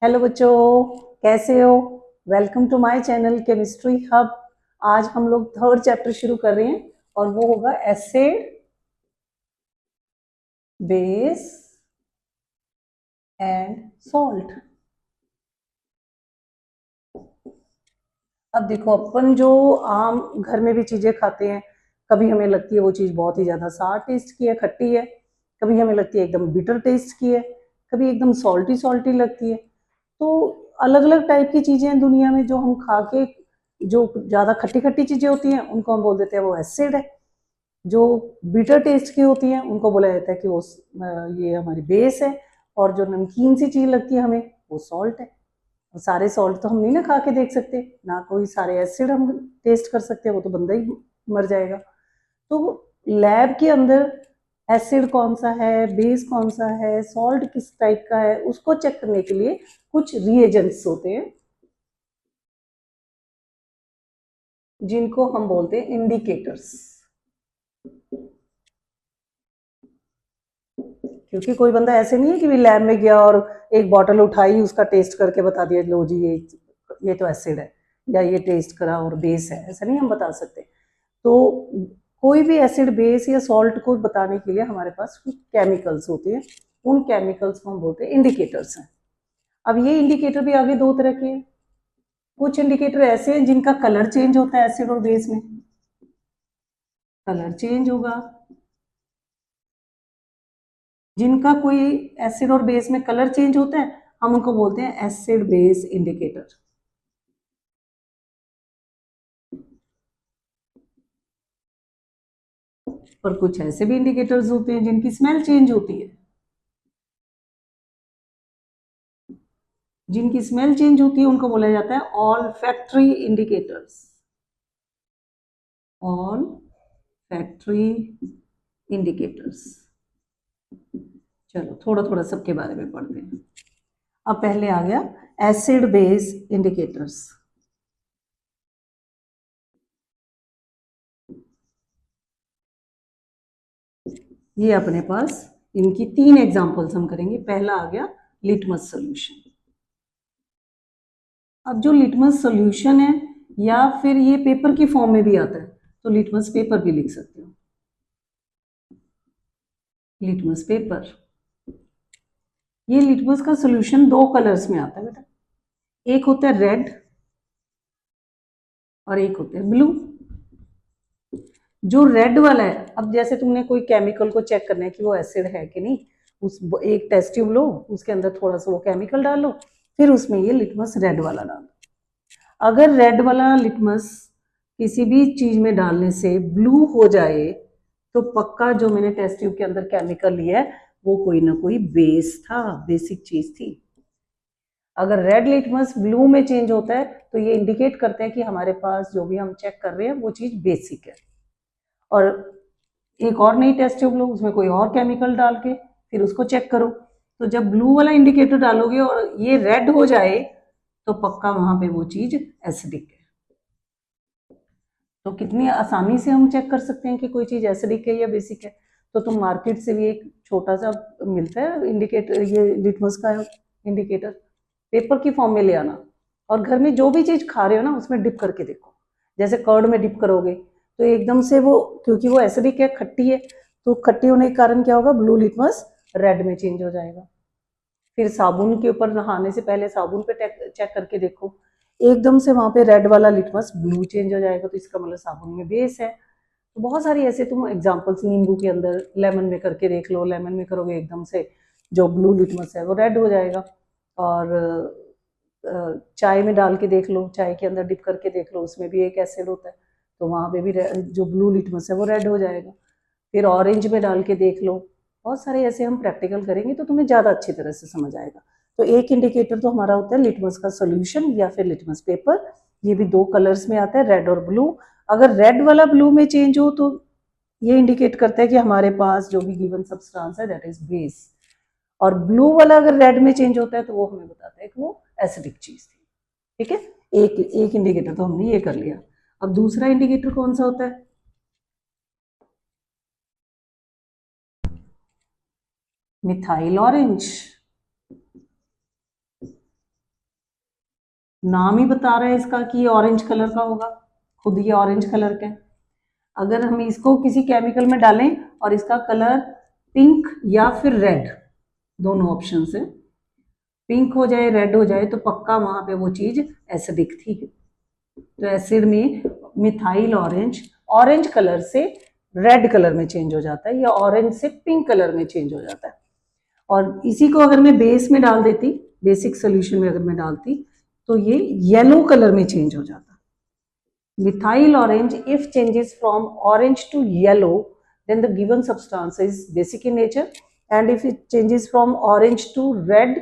Hello बच्चों, कैसे हो। Welcome to my channel chemistry hub. आज हम लोग थर्ड चैप्टर शुरू कर रहे हैं और वो होगा एसिड, बेस एंड सॉल्ट। अब देखो, अपन जो आम घर में भी चीजें खाते हैं, कभी हमें लगती है वो चीज बहुत ही ज्यादा सार टेस्ट की है, खट्टी है। कभी हमें लगती है एकदम बिटर टेस्ट की है। कभी एकदम सॉल्टी सॉल्टी लगती है। तो अलग अलग टाइप की चीजें हैं दुनिया में जो हम खा के, जो ज्यादा खट्टी खट्टी चीजें होती हैं उनको हम बोल देते हैं वो एसिड है। जो बिटर टेस्ट की होती हैं उनको बोला जाता है कि वो ये हमारी बेस है। और जो नमकीन सी चीज लगती है हमें, वो सॉल्ट है। और सारे सॉल्ट तो हम नहीं ना खा के देख सकते, ना कोई सारे एसिड हम टेस्ट कर सकते हैं, वो तो बंदा ही मर जाएगा। तो लैब के अंदर एसिड कौन सा है, बेस कौन सा है, सॉल्ट किस टाइप का है, उसको चेक करने के लिए कुछ रिएजेंट्स होते हैं जिनको हम बोलते हैं इंडिकेटर्स। क्योंकि कोई बंदा ऐसे नहीं है कि भी लैब में गया और एक बॉटल उठाई, उसका टेस्ट करके बता दिया लो जी ये तो एसिड है, या ये टेस्ट करा और बेस है, ऐसा नहीं हम बता सकते। तो कोई भी एसिड, बेस या सॉल्ट को बताने के लिए हमारे पास कुछ केमिकल्स होते हैं। उन केमिकल्स को हम बोलते हैं इंडिकेटर्स हैं। अब ये इंडिकेटर भी आगे दो तरह के हैं। कुछ इंडिकेटर ऐसे हैं जिनका कलर चेंज होता है एसिड और बेस में, कलर चेंज होगा। जिनका कोई एसिड और बेस में कलर चेंज होता है, हम उनको बोलते हैं एसिड बेस इंडिकेटर। पर कुछ ऐसे भी इंडिकेटर्स होते हैं जिनकी स्मेल चेंज होती है। जिनकी स्मेल चेंज होती है उनको बोला जाता है all factory indicators. All factory indicators. चलो थोड़ा थोड़ा सबके बारे में पढ़ते हैं। अब पहले आ गया एसिड बेस इंडिकेटर्स। ये अपने पास इनकी तीन एग्जांपल्स हम करेंगे। पहला आ गया लिटमस सॉल्यूशन। अब जो लिटमस सॉल्यूशन है, या फिर ये पेपर की फॉर्म में भी आता है, तो लिटमस पेपर भी लिख सकते हो। Litmus paper. ये लिटमस का सॉल्यूशन दो कलर्स में आता है बेटा। एक होता है रेड और एक होता है ब्लू। जो रेड वाला है, अब जैसे तुमने कोई केमिकल को चेक करना है कि वो एसिड है कि नहीं, उस एक टेस्ट ट्यूब लो, उसके अंदर थोड़ा सा वो केमिकल डालो, फिर उसमें ये लिटमस रेड वाला डालो। अगर रेड वाला लिटमस किसी भी चीज में डालने से ब्लू हो जाए, तो पक्का जो मैंने टेस्ट ट्यूब के अंदर केमिकल लिया है वो कोई ना कोई बेस था, बेसिक चीज थी। अगर रेड लिटमस ब्लू में चेंज होता है तो ये इंडिकेट करते हैं कि हमारे पास जो भी हम चेक कर रहे हैं वो चीज बेसिक है। और एक और नई टेस्ट ट्यूब लो, उसमें कोई और केमिकल डाल के फिर उसको चेक करो। तो जब ब्लू वाला इंडिकेटर डालोगे और ये रेड हो जाए, तो पक्का वहां पे वो चीज एसिडिक है। तो कितनी आसानी से हम चेक कर सकते हैं कि कोई चीज एसिडिक है या बेसिक है। तो तुम मार्केट से भी एक छोटा सा मिलता है इंडिकेटर, ये लिटमस का इंडिकेटर, पेपर की फॉर्म में ले आना। और घर में जो भी चीज खा रहे हो ना उसमें डिप करके देखो। जैसे कर्ड में डिप करोगे तो एकदम से वो, क्योंकि वो एसिडिक है, खट्टी है, तो खट्टी होने के कारण क्या होगा, ब्लू लिटमस रेड में चेंज हो जाएगा। फिर साबुन के ऊपर नहाने से पहले साबुन पे चेक करके देखो, एकदम से वहां पे रेड वाला लिटमस ब्लू चेंज हो जाएगा, तो इसका मतलब साबुन में बेस है। तो बहुत सारी ऐसे तुम एग्जांपल्स, नींबू के अंदर लेमन में करके देख लो, लेमन में करोगे एकदम से जो ब्लू लिटमस है वो रेड हो जाएगा। और चाय में डाल के देख लो, चाय के अंदर डिप करके देख लो, उसमें भी एक एसिड होता है, तो वहां पे भी जो ब्लू लिटमस है वो रेड हो जाएगा। फिर ऑरेंज में डाल के देख लो। बहुत सारे ऐसे हम प्रैक्टिकल करेंगे तो तुम्हें ज़्यादा अच्छी तरह से समझ आएगा। तो एक इंडिकेटर तो हमारा होता है लिटमस का सोल्यूशन या फिर लिटमस पेपर। ये भी दो कलर्स में आता है, रेड और ब्लू। अगर रेड वाला ब्लू में चेंज हो तो ये इंडिकेट करता है कि हमारे पास जो भी गिवन सब्सटेंस है दैट इज बेस। और ब्लू वाला अगर रेड में चेंज होता है तो वो हमें बताता है कि वो एसिडिक चीज थी। ठीक है। एक एक इंडिकेटर तो हमने ये कर लिया। अब दूसरा इंडिकेटर कौन सा होता है, मिथाइल ऑरेंज। नाम ही बता रहा है इसका कि ये ऑरेंज कलर का होगा, खुद ये ऑरेंज कलर का है। अगर हम इसको किसी केमिकल में डालें और इसका कलर पिंक या फिर रेड, दोनों ऑप्शन है, पिंक हो जाए रेड हो जाए तो पक्का वहां पे वो चीज एसिडिक थी। तो एसिड में मिथाइल ऑरेंज, ऑरेंज कलर से रेड कलर में चेंज हो जाता है या ऑरेंज से पिंक कलर में चेंज हो जाता है। और इसी को अगर मैं बेस में डाल देती, बेसिक सोल्यूशन में अगर मैं डालती, तो ये येलो कलर में चेंज हो जाता। Methyl orange if changes from orange to yellow, then the given substance is basic in nature, and if it changes from orange to red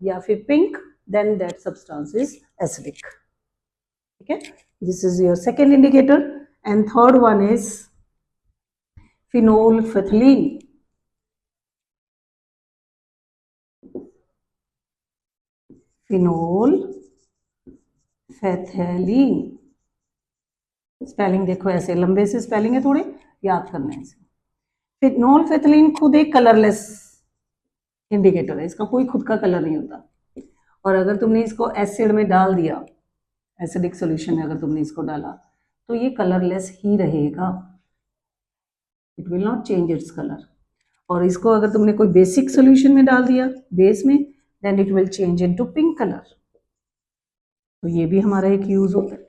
या फिर pink, then that substance is acidic. Okay, this is your second indicator. And third one is phenolphthalein. phenolphthalein spelling देखो ऐसे लंबे से spelling है, थोड़े याद करने हैं इसे। फिनोल्फेथलीन खुद एक कलरलेस इंडिकेटर है, इसका कोई खुद का कलर नहीं होता। और अगर तुमने इसको एसिड में डाल दिया, एसिडिक सॉल्यूशन में अगर तुमने इसको डाला, तो ये कलरलेस ही रहेगा, it will not change its colour. और इसको अगर तुमने कोई बेसिक सॉल्यूशन में डाल दिया, बेस में, then it will change into pink colour. तो ये भी हमारा एक यूज होता है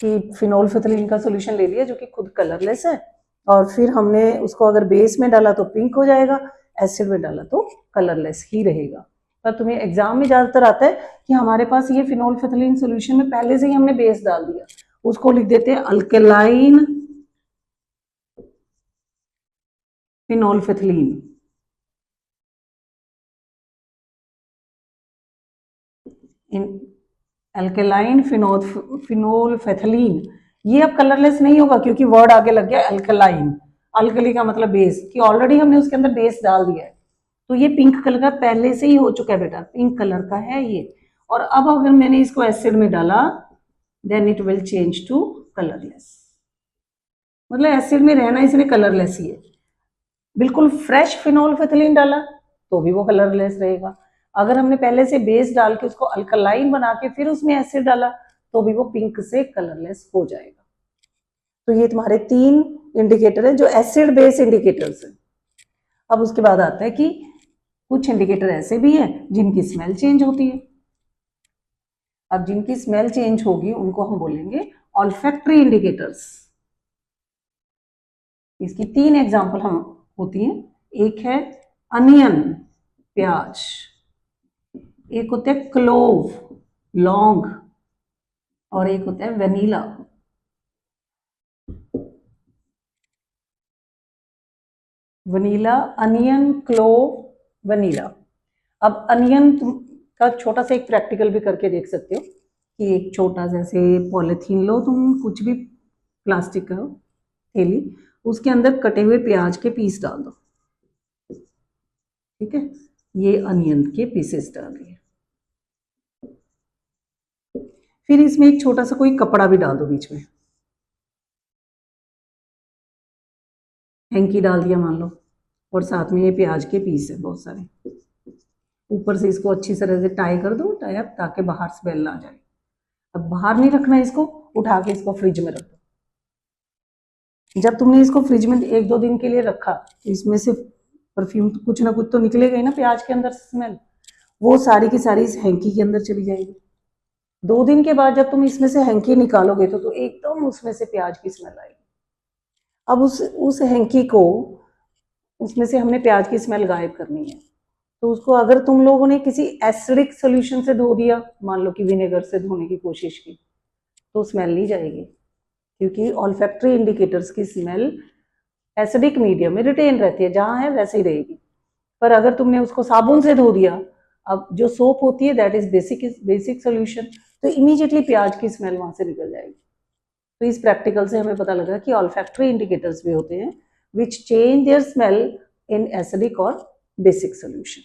कि फिनोल्फेथलीन का सॉल्यूशन ले लिया जो कि खुद कलरलेस है, और फिर हमने उसको अगर बेस में डाला तो पिंक हो जाएगा, एसिड में डाला तो कलरलेस ही रहेगा। पर तुम्हें एग्जाम में ज्यादातर आता है कि हमारे पास ये फिनोल्फेथलीन सॉल्यूशन में पहले से ही हमने बेस डाल दिया, उसको लिख देते हैं अल्केलाइन फिनोल्फेथलीन। अल्केलाइन फिनोल्फेथलीन, ये अब कलरलेस नहीं होगा क्योंकि वर्ड आगे लग गया अल्कलाइन। अल्कली का मतलब बेस, कि ऑलरेडी हमने उसके अंदर बेस डाल दिया है, तो ये पिंक कलर का पहले से ही हो चुका है बेटा, पिंक कलर का है ये। और अब अगर मैंने इसको एसिड में डाला, then it will change to colourless. मतलब एसिड में रहना इसने कलरलेस ही है। बिल्कुल फ्रेश फिनोल्फेथलीन डाला तो भी वो कलरलेस रहेगा। अगर हमने पहले से बेस डाल के उसको अल्कलाइन बना के फिर उसमें एसिड डाला, तो भी वो पिंक से कलरलेस हो जाएगा। तो ये तुम्हारे 3 इंडिकेटर है जो एसिड बेस इंडिकेटर्स है। अब उसके बाद आता है कि कुछ इंडिकेटर ऐसे भी हैं जिनकी स्मेल चेंज होती है। अब जिनकी स्मेल चेंज होगी उनको हम बोलेंगे ऑल्फैक्टरी इंडिकेटर्स। इसकी 3 एग्जांपल हम होती हैं। एक है अनियन, प्याज, एक होता है क्लोव, लौंग, और एक होता है vanilla. Vanilla, onion, clove, vanilla. अब अनियन का छोटा सा एक प्रैक्टिकल भी करके देख सकते हो कि एक छोटा जैसे पॉलिथीन लो तुम, कुछ भी प्लास्टिक का थैली, उसके अंदर कटे हुए प्याज के पीस डाल दो, ठीक है, ये अनियन के पीसेस डाल दिए। फिर इसमें एक छोटा सा कोई कपड़ा भी डाल दो बीच में, हैंकी डाल दिया मान लो, और साथ में ये प्याज के पीस है बहुत सारे, ऊपर से इसको अच्छी तरह से टाई कर दो, टाई अप, ताकि बाहर स्मेल ना जाए। अब बाहर नहीं रखना है इसको, उठा के इसको फ्रिज में रख दो। जब तुमने इसको फ्रिज में 1-2 दिन के लिए रखा, तो इसमें से परफ्यूम तो कुछ ना कुछ तो निकलेगा ही ना, प्याज के अंदर स्मेल, वो सारी की सारी इस हैंकी के अंदर चली जाएगी। 2 दिन के बाद जब तुम इसमें से हैंकी निकालोगे तो एकदम उसमें से प्याज की स्मेल आएगी। अब उस हैंकी को, उसमें से हमने प्याज की स्मेल गायब करनी है, तो उसको अगर तुम लोगों ने किसी एसिडिक सोल्यूशन से धो दिया, मान लो कि विनेगर से धोने की कोशिश की, तो स्मेल नहीं जाएगी, क्योंकि ऑल्फैक्टरी इंडिकेटर्स की स्मेल एसिडिक मीडियम में रिटेन रहती है, जहाँ है वैसे ही रहेगी। पर अगर तुमने उसको साबुन से धो दिया, अब जो सोप होती है दैट इज बेसिक सोल्यूशन, तो इमीडिएटली प्याज की स्मेल वहां से निकल जाएगी। तो इस प्रैक्टिकल से हमें पता लगा कि ऑल्फैक्टरी इंडिकेटर्स भी होते हैं which change their smell in acidic और बेसिक सोल्यूशन।